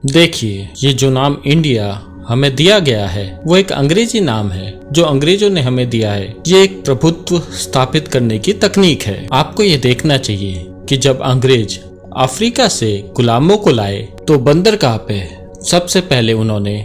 देखिए, ये जो नाम इंडिया हमें दिया गया है वो एक अंग्रेजी नाम है जो अंग्रेजों ने हमें दिया है। ये एक प्रभुत्व स्थापित करने की तकनीक है। आपको ये देखना चाहिए कि जब अंग्रेज अफ्रीका से गुलामों को लाए तो बंदरगाह पे सबसे पहले उन्होंने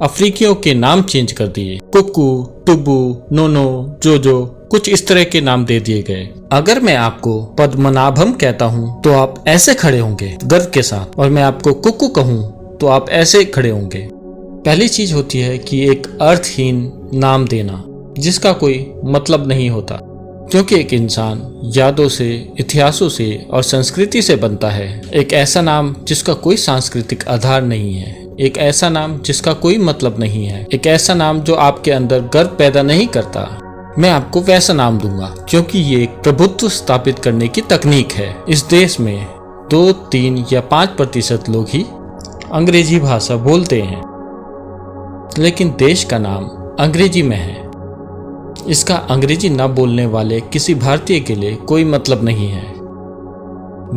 अफ्रीकियों के नाम चेंज कर दिए। कुकू, टुबू, नोनो, जोजो, कुछ इस तरह के नाम दे दिए गए। अगर मैं आपको पद्मनाभम कहता हूँ तो आप ऐसे खड़े होंगे गर्व के साथ, और मैं आपको कुकू कहूँ तो आप ऐसे खड़े होंगे। पहली चीज होती है कि एक अर्थहीन नाम देना जिसका कोई मतलब नहीं होता, क्योंकि एक इंसान यादों से, इतिहासों से और संस्कृति से बनता है। एक ऐसा नाम जिसका कोई सांस्कृतिक आधार नहीं है, एक ऐसा नाम जिसका कोई मतलब नहीं है, एक ऐसा नाम जो आपके अंदर गर्व पैदा नहीं करता, मैं आपको वैसा नाम दूंगा, क्योंकि ये एक प्रभुत्व स्थापित करने की तकनीक है। इस देश में 2, 3 या 5% लोग ही अंग्रेजी भाषा बोलते हैं, लेकिन देश का नाम अंग्रेजी में है। इसका अंग्रेजी न बोलने वाले किसी भारतीय के लिए कोई मतलब नहीं है।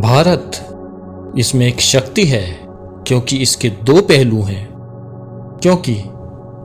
भारत, इसमें एक शक्ति है क्योंकि इसके 2 पहलू हैं। क्योंकि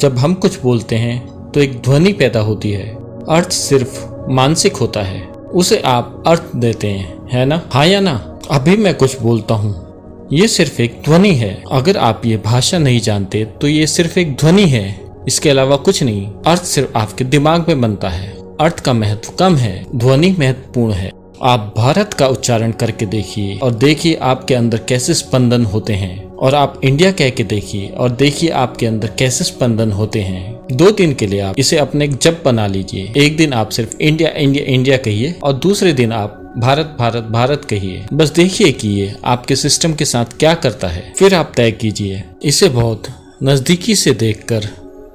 जब हम कुछ बोलते हैं तो एक ध्वनि पैदा होती है। अर्थ सिर्फ मानसिक होता है, उसे आप अर्थ देते हैं, है ना? हाँ या ना? अभी मैं कुछ बोलता हूँ, ये सिर्फ एक ध्वनि है। अगर आप ये भाषा नहीं जानते तो ये सिर्फ एक ध्वनि है, इसके अलावा कुछ नहीं। अर्थ सिर्फ आपके दिमाग में बनता है। अर्थ का महत्व कम है, ध्वनि महत्वपूर्ण है। आप भारत का उच्चारण करके देखिए और देखिए आपके अंदर कैसे स्पंदन होते हैं, और आप इंडिया कह के देखिए और देखिए आपके अंदर कैसे स्पंदन होते हैं। 2 दिन के लिए आप इसे अपने जप बना लीजिए। एक दिन आप सिर्फ इंडिया इंडिया इंडिया कहिए और दूसरे दिन आप भारत भारत भारत कहिए। बस देखिए कि ये आपके सिस्टम के साथ क्या करता है, फिर आप तय कीजिए। इसे बहुत नजदीकी से देखकर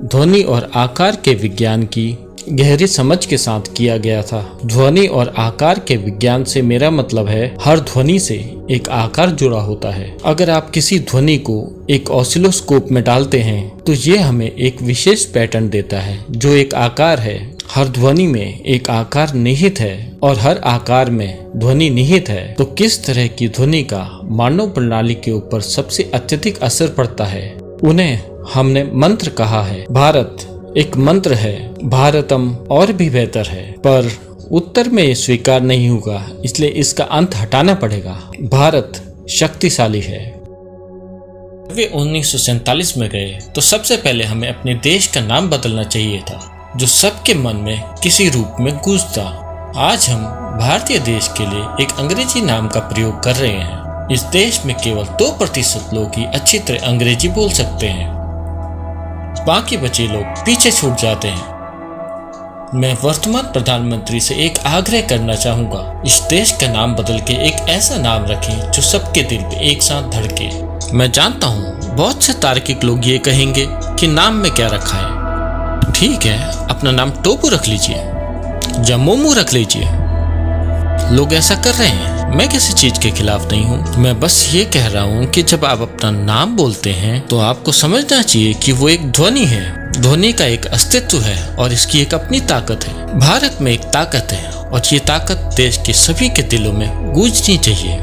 ध्वनि और आकार के विज्ञान की गहरी समझ के साथ किया गया था। ध्वनि और आकार के विज्ञान से मेरा मतलब है हर ध्वनि से एक आकार जुड़ा होता है। अगर आप किसी ध्वनि को एक ऑसिलोस्कोप में डालते हैं तो ये हमें एक विशेष पैटर्न देता है जो एक आकार है। हर ध्वनि में एक आकार निहित है और हर आकार में ध्वनि निहित है। तो किस तरह की ध्वनि का मानव प्रणाली के ऊपर सबसे अत्यधिक असर पड़ता है, उन्हें हमने मंत्र कहा है। भारत एक मंत्र है, भारतम और भी बेहतर है, पर उत्तर में स्वीकार नहीं होगा, इसलिए इसका अंत हटाना पड़ेगा। भारत शक्तिशाली है। वे 1947 में गए तो सबसे पहले हमें अपने देश का नाम बदलना चाहिए था, जो सबके मन में किसी रूप में गूंजता। आज हम भारतीय देश के लिए एक अंग्रेजी नाम का प्रयोग कर रहे हैं। इस देश में केवल 2% लोग ही अच्छी तरह अंग्रेजी बोल सकते हैं, बाकी बचे लोग पीछे छूट जाते हैं। मैं वर्तमान प्रधानमंत्री से एक आग्रह करना चाहूंगा, इस देश का नाम बदल के एक ऐसा नाम रखें जो सबके दिल पे एक साथ धड़के। मैं जानता हूँ बहुत से तार्किक लोग ये कहेंगे कि नाम में क्या रखा है। ठीक है, अपना नाम टोपू रख लीजिए या मोमू रख लीजिए। लोग ऐसा कर रहे हैं, मैं किसी चीज के खिलाफ नहीं हूँ। मैं बस ये कह रहा हूँ कि जब आप अपना नाम बोलते हैं तो आपको समझना चाहिए कि वो एक ध्वनि है। ध्वनि का एक अस्तित्व है और इसकी एक अपनी ताकत है। भारत में एक ताकत है और ये ताकत देश के सभी के दिलों में गूंजनी चाहिए।